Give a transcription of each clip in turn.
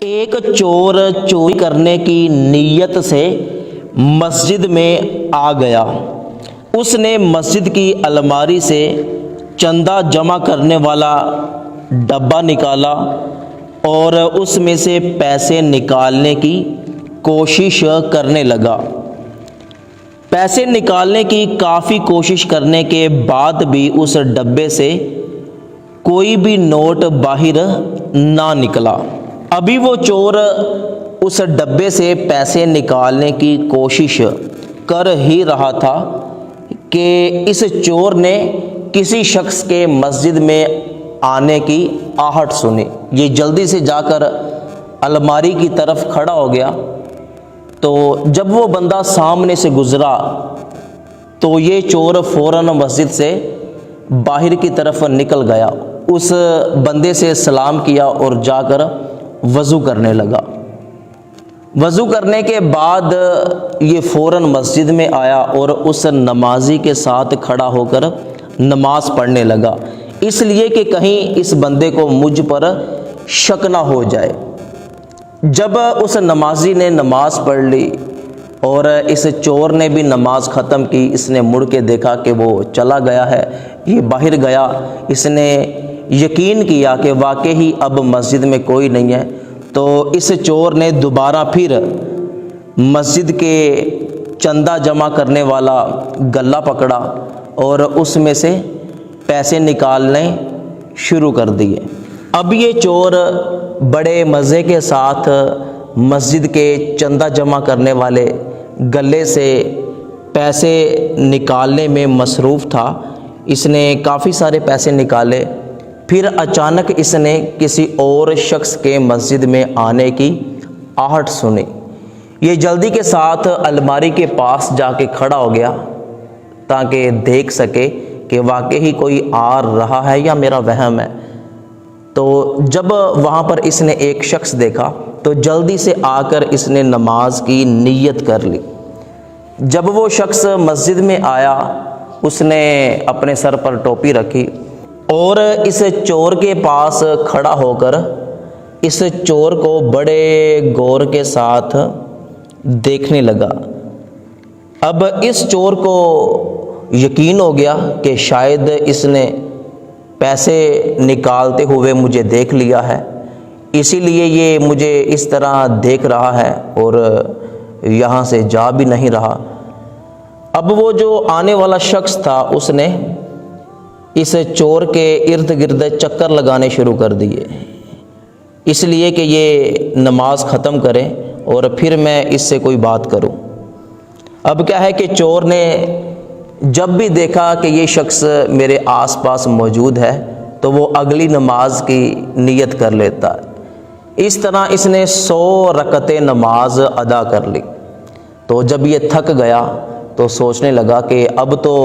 ایک چور چوری کرنے کی نیت سے مسجد میں آ گیا۔ اس نے مسجد کی الماری سے چندہ جمع کرنے والا ڈبہ نکالا اور اس میں سے پیسے نکالنے کی کوشش کرنے لگا۔ پیسے نکالنے کی کافی کوشش کرنے کے بعد بھی اس ڈبے سے کوئی بھی نوٹ باہر نہ نکلا۔ ابھی وہ چور اس ڈبے سے پیسے نکالنے کی کوشش کر ہی رہا تھا کہ اس چور نے کسی شخص کے مسجد میں آنے کی آہٹ سنی۔ یہ جلدی سے جا کر الماری کی طرف کھڑا ہو گیا، تو جب وہ بندہ سامنے سے گزرا تو یہ چور فوراً مسجد سے باہر کی طرف نکل گیا، اس بندے سے سلام کیا اور جا کر وضو کرنے لگا۔ وضو کرنے کے بعد یہ فوراً مسجد میں آیا اور اس نمازی کے ساتھ کھڑا ہو کر نماز پڑھنے لگا، اس لیے کہ کہیں اس بندے کو مجھ پر شک نہ ہو جائے۔ جب اس نمازی نے نماز پڑھ لی اور اس چور نے بھی نماز ختم کی، اس نے مڑ کے دیکھا کہ وہ چلا گیا ہے، یہ باہر گیا۔ اس نے یقین کیا کہ واقعی اب مسجد میں کوئی نہیں ہے، تو اس چور نے دوبارہ پھر مسجد کے چندہ جمع کرنے والا گلا پکڑا اور اس میں سے پیسے نکالنے شروع کر دیے۔ اب یہ چور بڑے مزے کے ساتھ مسجد کے چندہ جمع کرنے والے گلے سے پیسے نکالنے میں مصروف تھا۔ اس نے کافی سارے پیسے نکالے، پھر اچانک اس نے کسی اور شخص کے مسجد میں آنے کی آہٹ سنی۔ یہ جلدی کے ساتھ الماری کے پاس جا کے کھڑا ہو گیا تاکہ دیکھ سکے کہ واقعی کوئی آ رہا ہے یا میرا وہم ہے۔ تو جب وہاں پر اس نے ایک شخص دیکھا تو جلدی سے آ کر اس نے نماز کی نیت کر لی۔ جب وہ شخص مسجد میں آیا، اس نے اپنے سر پر ٹوپی رکھی اور اس چور کے پاس کھڑا ہو کر اس چور کو بڑے غور کے ساتھ دیکھنے لگا۔ اب اس چور کو یقین ہو گیا کہ شاید اس نے پیسے نکالتے ہوئے مجھے دیکھ لیا ہے، اسی لیے یہ مجھے اس طرح دیکھ رہا ہے اور یہاں سے جا بھی نہیں رہا۔ اب وہ جو آنے والا شخص تھا اس نے اس چور کے ارد گرد چکر لگانے شروع کر دیے، اس لیے کہ یہ نماز ختم کرے اور پھر میں اس سے کوئی بات کروں۔ اب کیا ہے کہ چور نے جب بھی دیکھا کہ یہ شخص میرے آس پاس موجود ہے تو وہ اگلی نماز کی نیت کر لیتا ہے۔ اس طرح اس نے 100 رکعتیں نماز ادا کر لی۔ تو جب یہ تھک گیا تو سوچنے لگا کہ اب تو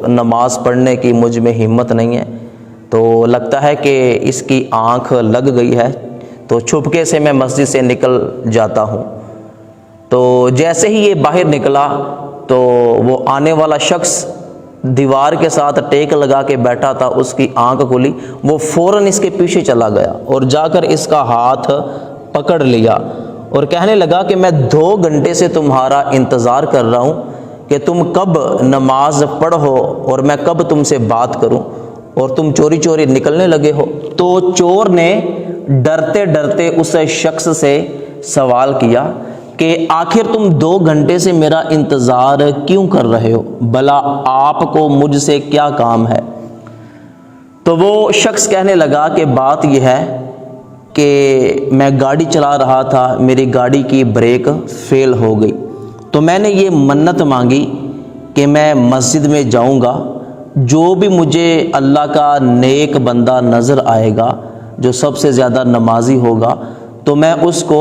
نماز پڑھنے کی مجھ میں ہمت نہیں ہے، تو لگتا ہے کہ اس کی آنکھ لگ گئی ہے، تو چھپکے سے میں مسجد سے نکل جاتا ہوں۔ تو جیسے ہی یہ باہر نکلا تو وہ آنے والا شخص دیوار کے ساتھ ٹیک لگا کے بیٹھا تھا، اس کی آنکھ کھلی، وہ فوراً اس کے پیچھے چلا گیا اور جا کر اس کا ہاتھ پکڑ لیا اور کہنے لگا کہ میں 2 گھنٹے سے تمہارا انتظار کر رہا ہوں کہ تم کب نماز پڑھو اور میں کب تم سے بات کروں، اور تم چوری چوری نکلنے لگے ہو۔ تو چور نے ڈرتے ڈرتے اس شخص سے سوال کیا کہ آخر تم 2 گھنٹے سے میرا انتظار کیوں کر رہے ہو؟ بھلا آپ کو مجھ سے کیا کام ہے؟ تو وہ شخص کہنے لگا کہ بات یہ ہے کہ میں گاڑی چلا رہا تھا، میری گاڑی کی بریک فیل ہو گئی، تو میں نے یہ منت مانگی کہ میں مسجد میں جاؤں گا، جو بھی مجھے اللہ کا نیک بندہ نظر آئے گا جو سب سے زیادہ نمازی ہوگا، تو میں اس کو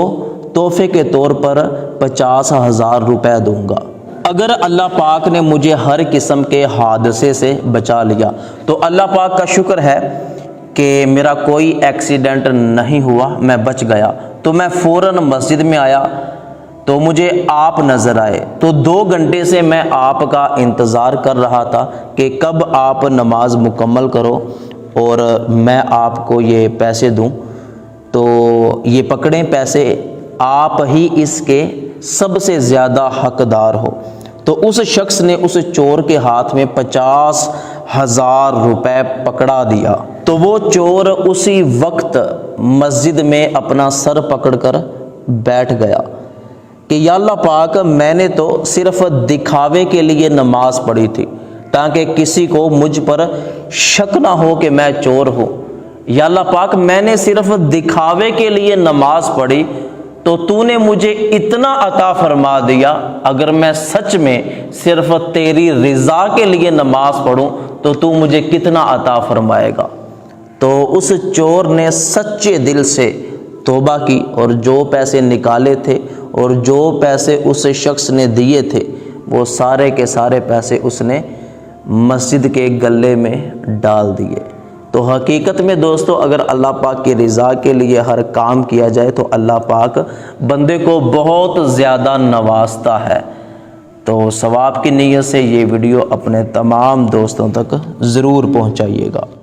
تحفے کے طور پر 50,000 روپے دوں گا۔ اگر اللہ پاک نے مجھے ہر قسم کے حادثے سے بچا لیا تو اللہ پاک کا شکر ہے کہ میرا کوئی ایکسیڈنٹ نہیں ہوا، میں بچ گیا۔ تو میں فوراً مسجد میں آیا تو مجھے آپ نظر آئے، تو 2 گھنٹے سے میں آپ کا انتظار کر رہا تھا کہ کب آپ نماز مکمل کرو اور میں آپ کو یہ پیسے دوں۔ تو یہ پکڑیں پیسے، آپ ہی اس کے سب سے زیادہ حقدار ہو۔ تو اس شخص نے اس چور کے ہاتھ میں 50,000 روپے پکڑا دیا۔ تو وہ چور اسی وقت مسجد میں اپنا سر پکڑ کر بیٹھ گیا کہ یا اللہ پاک، میں نے تو صرف دکھاوے کے لیے نماز پڑھی تھی تاکہ کسی کو مجھ پر شک نہ ہو کہ میں چور ہوں۔ یا اللہ پاک، میں نے صرف دکھاوے کے لیے نماز پڑھی تو تو نے مجھے اتنا عطا فرما دیا، اگر میں سچ میں صرف تیری رضا کے لیے نماز پڑھوں تو تو مجھے کتنا عطا فرمائے گا۔ تو اس چور نے سچے دل سے توبہ کی اور جو پیسے نکالے تھے اور جو پیسے اس شخص نے دیے تھے وہ سارے کے سارے پیسے اس نے مسجد کے گلے میں ڈال دیے۔ تو حقیقت میں دوستو، اگر اللہ پاک کی رضا کے لیے ہر کام کیا جائے تو اللہ پاک بندے کو بہت زیادہ نوازتا ہے۔ تو ثواب کی نیت سے یہ ویڈیو اپنے تمام دوستوں تک ضرور پہنچائیے گا۔